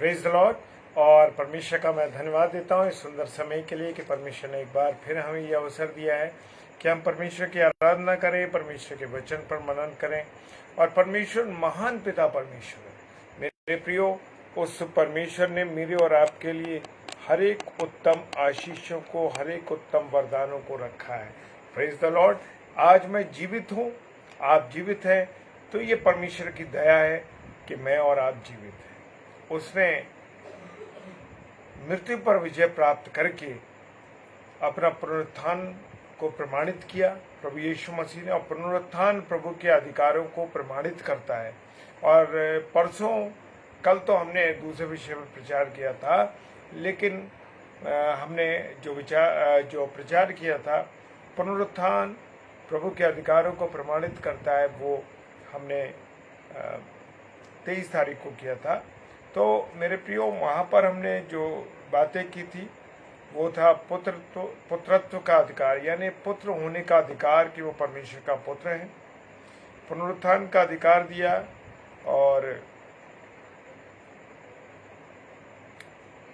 Praise the Lord. और परमेश्वर का मैं धन्यवाद देता हूँ इस सुंदर समय के लिए कि परमेश्वर ने एक बार फिर हमें यह अवसर दिया है कि हम परमेश्वर की आराधना करें, परमेश्वर के वचन पर मनन करें। और परमेश्वर महान पिता परमेश्वर है। मेरे प्रियो, उस परमेश्वर ने मेरे और आपके लिए हर एक उत्तम आशीषों को, हर एक उत्तम वरदानों को रखा है। Praise the Lord. आज मैं जीवित हूँ, आप जीवित हैं, तो ये परमेश्वर की दया है कि मैं और आप जीवित हैं। उसने मृत्यु पर विजय प्राप्त करके अपना पुनरुत्थान को प्रमाणित किया। प्रभु यीशु मसीह ने, और पुनरुत्थान प्रभु के अधिकारों को प्रमाणित करता है। और परसों, कल तो हमने दूसरे विषय पर प्रचार किया था, लेकिन हमने जो प्रचार किया था, पुनरुत्थान प्रभु के अधिकारों को प्रमाणित करता है, वो हमने 23 तारीख को किया था। तो मेरे प्रियो, वहाँ पर हमने जो बातें की थी वो था पुत्रत्व का अधिकार, यानी पुत्र होने का अधिकार, कि वो परमेश्वर का पुत्र है। पुनरुत्थान का अधिकार दिया, और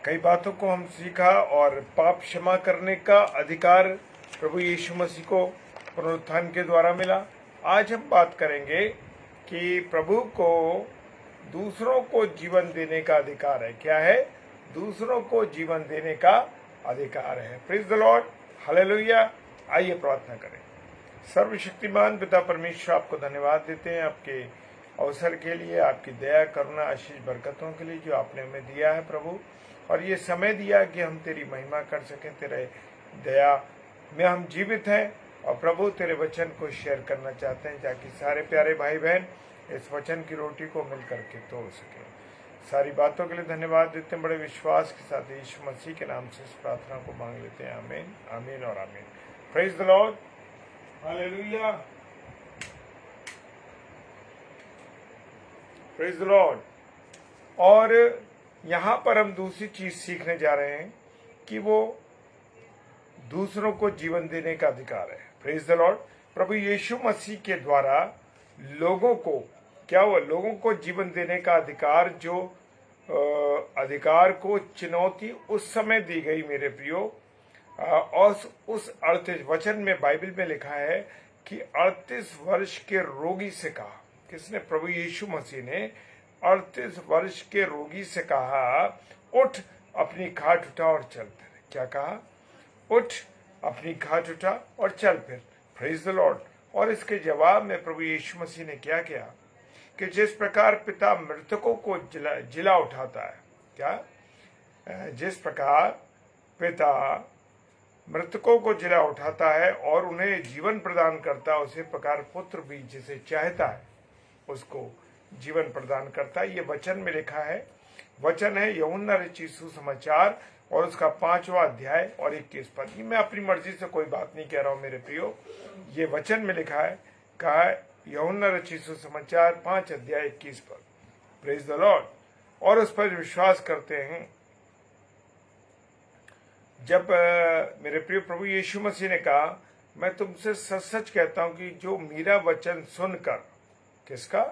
कई बातों को हम सीखा, और पाप क्षमा करने का अधिकार प्रभु यीशु मसीह को पुनरुत्थान के द्वारा मिला। आज हम बात करेंगे कि प्रभु को दूसरों को जीवन देने का अधिकार है। क्या है? दूसरों को जीवन देने का अधिकार है। Praise the Lord, hallelujah. आइए प्रार्थना करें। सर्वशक्तिमान पिता परमेश्वर, आपको धन्यवाद देते हैं आपके अवसर के लिए, आपकी दया, करुणा, आशीष, बरकतों के लिए जो आपने हमें दिया है प्रभु। और ये समय दिया कि हम तेरी महिमा कर सकें, तेरे दया में हम जीवित हैं। और प्रभु, तेरे वचन को शेयर करना चाहते हैं ताकि सारे प्यारे भाई बहन इस वचन की रोटी को मिल करके तोड़ सके। सारी बातों के लिए धन्यवाद देते हैं। बड़े विश्वास के साथ यीशु मसीह के नाम से इस प्रार्थना को मांग लेते हैं। आमीन, आमीन और आमीन। Praise the Lord, hallelujah. Praise the Lord. और यहाँ पर हम दूसरी चीज सीखने जा रहे हैं कि वो दूसरों को जीवन देने का अधिकार है। Praise the lord. प्रभु यीशु मसीह के द्वारा लोगों को क्या हुआ? लोगों को जीवन देने का अधिकार, जो अधिकार को चुनौती उस समय दी गई मेरे प्रियो। और उस 38 वचन में बाइबल में लिखा है कि 38 वर्ष के रोगी से कहा, किसने? प्रभु यीशु मसीह ने 38 वर्ष के रोगी से कहा, उठ, अपनी खाट उठा और चल फिर। क्या कहा? उठ, अपनी खाट उठा और चल फिर। Praise the Lord. और इसके जवाब में प्रभु यीशु मसीह ने क्या किया कि जिस प्रकार पिता मृतकों को जिला उठाता है, क्या? जिस प्रकार पिता मृतकों को जिला उठाता है और उन्हें जीवन प्रदान करता है, उसी प्रकार पुत्र भी जिसे चाहता है उसको जीवन प्रदान करता है। ये वचन में लिखा है। वचन है यूहन्ना रचित सुसमाचार और उसका 5वां अध्याय और 21 पद। मैं अपनी मर्जी से कोई बात नहीं कह रहा हूं मेरे प्रियो, ये वचन में लिखा है। कहा है यूहन्ना रचित सुसमाचार 5 अध्याय 21 पद। Praise the Lord. और उस पर विश्वास करते हैं। जब मेरे प्रिय प्रभु यीशु मसीह ने कहा, मैं तुमसे सच सच कहता हूं कि जो मेरा वचन सुनकर, किसका?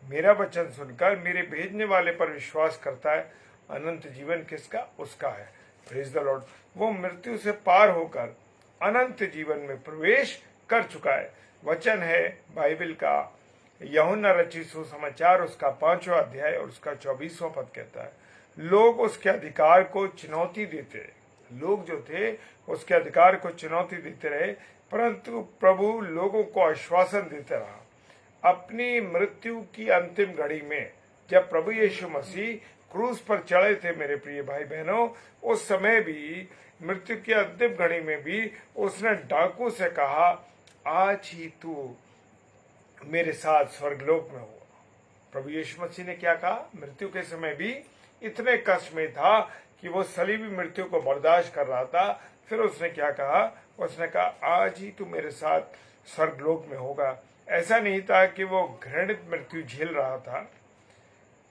मेरा वचन सुनकर मेरे भेजने वाले पर विश्वास करता है, अनंत जीवन किसका? उसका है। Praise the Lord. वो मृत्यु से पार होकर अनंत जीवन में प्रवेश कर चुका है। वचन है बाइबल का यूहन्ना रचित सुसमाचार उसका 5वां अध्याय और उसका 24वां पद कहता है, लोग उसके अधिकार को चुनौती देते रहे। लोग जो थे उसके अधिकार को चुनौती देते रहे, परंतु प्रभु लोगों को आश्वासन देते रहा। अपनी मृत्यु की अंतिम घड़ी में जब प्रभु यीशु मसीह क्रूस पर चढ़े थे मेरे प्रिय भाई बहनों, उस समय भी, मृत्यु की अंतिम घड़ी में भी उसने डाकू से कहा, आज ही तू मेरे साथ स्वर्गलोक में हुआ। प्रभु यीशु मसीह ने क्या कहा? मृत्यु के समय भी इतने कष्ट में था कि वो सलीबी मृत्यु को बर्दाश्त कर रहा था। फिर उसने क्या कहा? उसने कहा, आज ही तू मेरे साथ स्वर्गलोक में होगा। ऐसा नहीं था कि वो घृणित मृत्यु झेल रहा था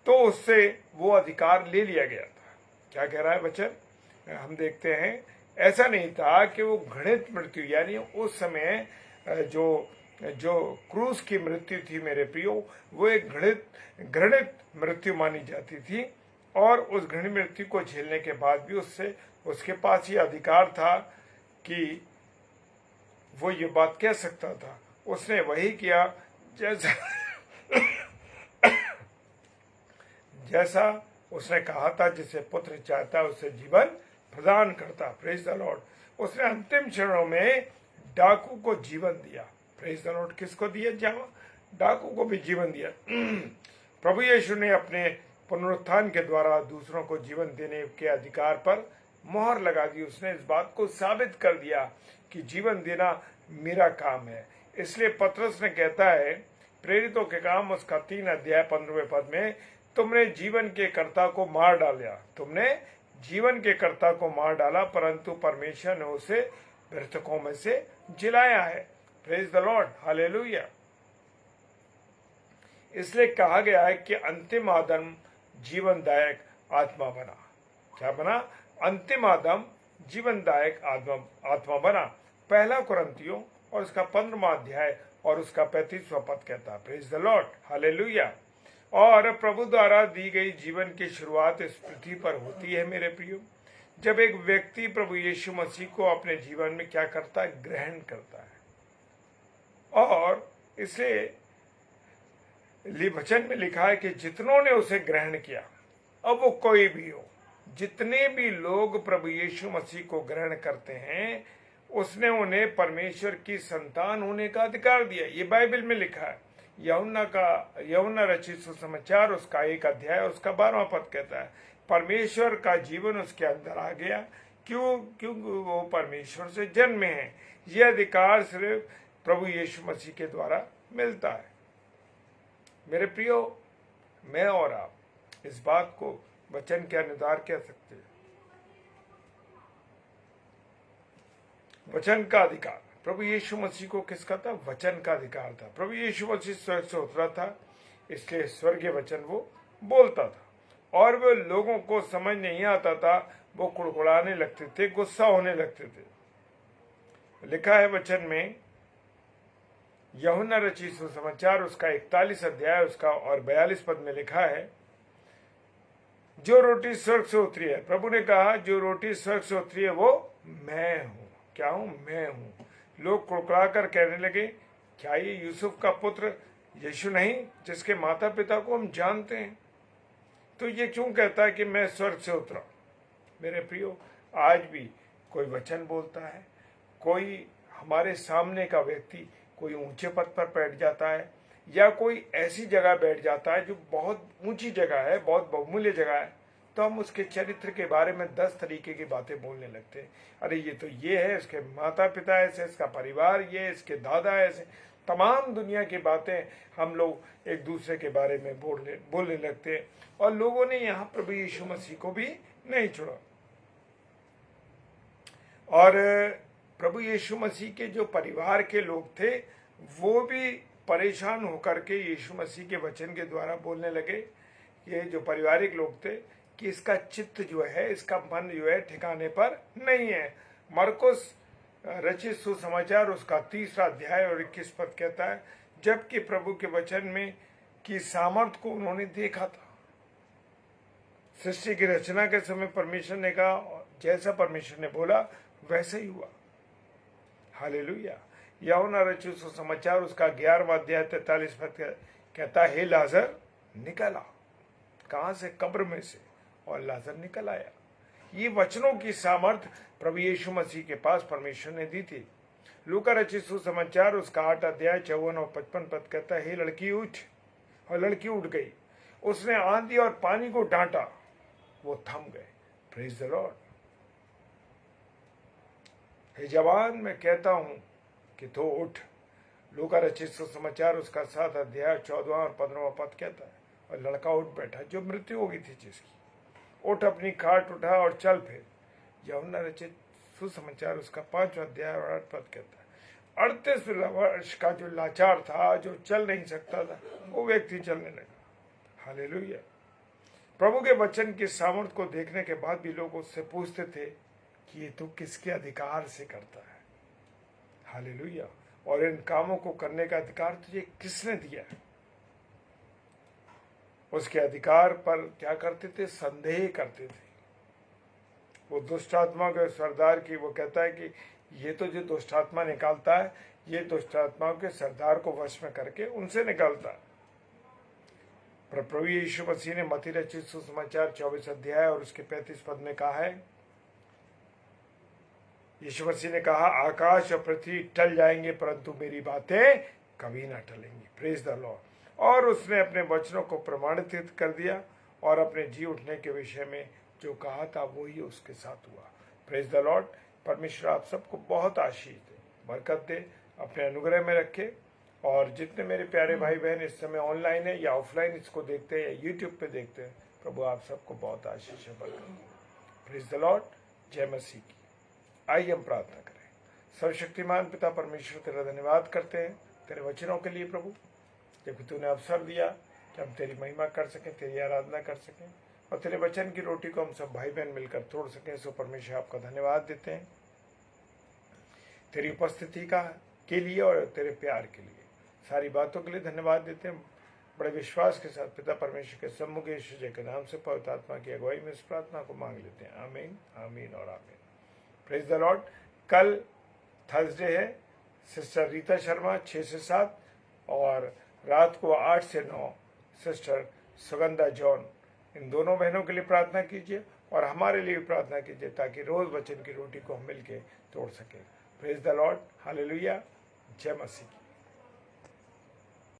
तो उससे वो अधिकार ले लिया गया था। क्या कह रहा है वचन? हम देखते हैं, ऐसा नहीं था कि वो घृणित मृत्यु, यानी उस समय जो क्रूस की मृत्यु थी मेरे प्रियो, वो एक घृणित मृत्यु मानी जाती थी। और उस घृण मृत्यु को झेलने के बाद भी उसके पास ये अधिकार था कि वो ये बात कह सकता था। उसने वही किया जैसा उसने कहा था, जिसे पुत्र चाहता उसे जीवन प्रदान करता। Praise the Lord. उसने अंतिम क्षणों में डाकू को जीवन दिया। Praise the Lord. किसको दिया? जहाँ डाकू को भी जीवन दिया। प्रभु यीशु ने अपने पुनरुत्थान के द्वारा दूसरों को जीवन देने के अधिकार पर मोहर लगा दी। उसने इस बात को साबित कर दिया कि जीवन देना मेरा काम है। इसलिए पतरस ने कहता है प्रेरितों के काम उसका 3 अध्याय 15वें पद में, तुमने जीवन के कर्ता को मार डाला। तुमने जीवन के कर्ता को मार डाला, परंतु परमेश्वर ने उसे मृतकों में से जिलाया है। Praise the Lord. हालेलुया। इसलिए कहा गया है कि अंतिम आदम जीवनदायक आत्मा बना। क्या बना? अंतिम आदम जीवनदायक आत्मा बना। पहला कुरिन्थियों और उसका 15वां अध्याय और उसका 35वां पद कहता है। Praise the Lord. हालेलुया। और प्रभु द्वारा दी गई जीवन की शुरुआत इस पृथ्वी पर होती है मेरे प्रियो, जब एक व्यक्ति प्रभु यीशु मसीह को अपने जीवन में क्या करता है? ग्रहण करता है। और इसे वचन में लिखा है कि जितनों ने उसे ग्रहण किया, अब वो कोई भी हो, जितने भी लोग प्रभु यीशु मसीह को ग्रहण करते हैं, उसने उन्हें परमेश्वर की संतान होने का अधिकार दिया। ये बाइबल में लिखा है। यूहन्ना रचित सुसमाचार उसका 1 अध्याय उसका 12वां पद कहता है, परमेश्वर का जीवन उसके अंदर आ गया। क्योंकि वो परमेश्वर से जन्मे हैं। यह अधिकार सिर्फ प्रभु यीशु मसीह के द्वारा मिलता है। मेरे प्रियो, मैं और आप इस बात को वचन के अनुसार कह सकते हैं। वचन का अधिकार प्रभु यीशु मसीह को किसका था? वचन का अधिकार था। प्रभु यीशु मसीह स्वर्ग से उतरा था, इसलिए स्वर्गीय वचन वो बोलता था और वो लोगों को समझ नहीं आता था। वो कुड़कुड़ाने लगते थे, गुस्सा होने लगते थे। लिखा है वचन में, यूहन्ना रचित सुसमाचार उसका 41 अध्याय उसका और 42 पद में लिखा है, जो रोटी स्वर्ग से उतरी है, प्रभु ने कहा जो रोटी स्वर्ग से उतरी है वो मैं हूं। क्या हूं? मैं हूं। लोग कुड़कुड़ा कर कहने लगे, क्या ये यूसुफ का पुत्र यीशु नहीं, जिसके माता पिता को हम जानते हैं? तो ये क्यों कहता है कि मैं स्वर्ग से उतरा? मेरे प्रियो, आज भी कोई वचन बोलता है, कोई हमारे सामने का व्यक्ति कोई ऊंचे पद पर बैठ जाता है या कोई ऐसी जगह बैठ जाता है जो बहुत ऊंची जगह है, बहुत बहुमूल्य जगह है, तो हम उसके चरित्र के बारे में 10 तरीके की बातें बोलने लगते हैं। अरे ये तो ये है, इसके माता पिता ऐसे, इसका परिवार ये, इसके दादा ऐसे, तमाम दुनिया की बातें हम लोग एक दूसरे के बारे में बोलने लगते हैं। और लोगों ने यहाँ प्रभु यीशु मसीह को भी नहीं छोड़ा। और प्रभु यीशु मसीह के जो परिवार के लोग थे, वो भी परेशान होकर के यीशु मसीह के वचन के द्वारा बोलने लगे, ये जो पारिवारिक लोग थे, कि इसका चित्त जो है, इसका मन जो है ठिकाने पर नहीं है। मरकुस रचित सुसमाचार उसका 3रा अध्याय और 21 पद कहता है, जबकि प्रभु के वचन में की सामर्थ को उन्होंने देखा था। सृष्टि की रचना के समय परमेश्वर ने कहा, जैसा परमेश्वर ने बोला वैसे ही हुआ। हालेलुया। यूहन्ना रचित सुसमाचार उसका 11वां अध्याय 43 पद कहता है, हे लाजर निकल आ। कहां से? कब्र में से। और लाजर निकल आया। ये वचनों की सामर्थ प्रभु यीशु मसीह के पास परमेश्वर ने दी थी। लूका रचित सुसमाचार उसका 8 अध्याय 54 और 55 पद कहता है, हे लड़की उठ। और लड़की उठ गई। उसने आंधी और पानी को डांटा, वो थम गए। Praise the Lord. हे जवान, मैं कहता हूं कि तो उठ। लूका रचित सुसमाचार उसका 7 अध्याय 14 और 15वां पद कहता है, और लड़का उठ बैठा जो मृत्यु हो गई थी जिसकी। उठ, अपनी खाट उठा और चल फिर। यूहन्ना रचित सुसमाचार उसका 5वां अध्याय और 8 पद कहता है, 38 वर्ष का जो लाचार था, जो चल नहीं सकता था, वो व्यक्ति चलने लगा। हालेलुया। प्रभु के वचन की सामर्थ को देखने के बाद भी लोग उससे पूछते थे कि ये तो किसके अधिकार से करता है? हालेलुया। और इन कामों को करने का अधिकार तुझे किसने दिया है? उसके अधिकार पर क्या करते थे? संदेह करते थे। वो दुष्ट आत्मा के सरदार की, वो कहता है कि ये तो जो दुष्ट आत्मा निकालता है, ये दुष्ट आत्माओं के सरदार को वश में करके उनसे निकालता है। पर प्रभु यीशु मसीह ने मत्ती रचित सुसमाचार 24 अध्याय और उसके 35 पद में कहा है, यीशु मसीह ने कहा, आकाश और पृथ्वी टल जाएंगे परंतु मेरी बातें कभी ना टलेंगी। Praise the Lord. और उसने अपने वचनों को प्रमाणित कर दिया और अपने जी उठने के विषय में जो कहा था वही उसके साथ हुआ। Praise the Lord. परमेश्वर आप सबको बहुत आशीष दे, बरकत दे, अपने अनुग्रह में रखे। और जितने मेरे प्यारे भाई बहन इस समय ऑनलाइन है या ऑफलाइन इसको देखते हैं या यूट्यूब पे देखते हैं, प्रभु आप सबको बहुत आशीष है, बरकत। Praise the Lord. जय मसीह की। आइए हम प्रार्थना करें। सर्वशक्तिमान पिता परमेश्वर तेरा धन्यवाद करते हैं तेरे वचनों के लिए प्रभु, जबकि तूने अवसर दिया कि हम तेरी महिमा कर सकें, तेरी आराधना कर सकें और तेरे वचन की रोटी को हम सब भाई बहन मिलकर तोड़ सकें। सो परमेश्वर आपका धन्यवाद देते हैं तेरी उपस्थिति का के लिए और तेरे प्यार के लिए, सारी बातों के लिए धन्यवाद देते हैं। बड़े विश्वास के साथ पिता परमेश्वर के सम्मुख यीशु जी के नाम से पवित्र आत्मा की अगुवाई में इस प्रार्थना को मांग लेते हैं। आमीन, आमीन और आमीन। Praise the Lord. कल थर्सडे है, सिस्टर रीता शर्मा 6 से 7 और रात को 8 से 9 सिस्टर सुगंधा जॉन। इन दोनों बहनों के लिए प्रार्थना कीजिए और हमारे लिए भी प्रार्थना कीजिए ताकि रोज वचन की रोटी को हम मिलके तोड़ सकें। Praise the Lord. हालेलुया। जय मसीह की।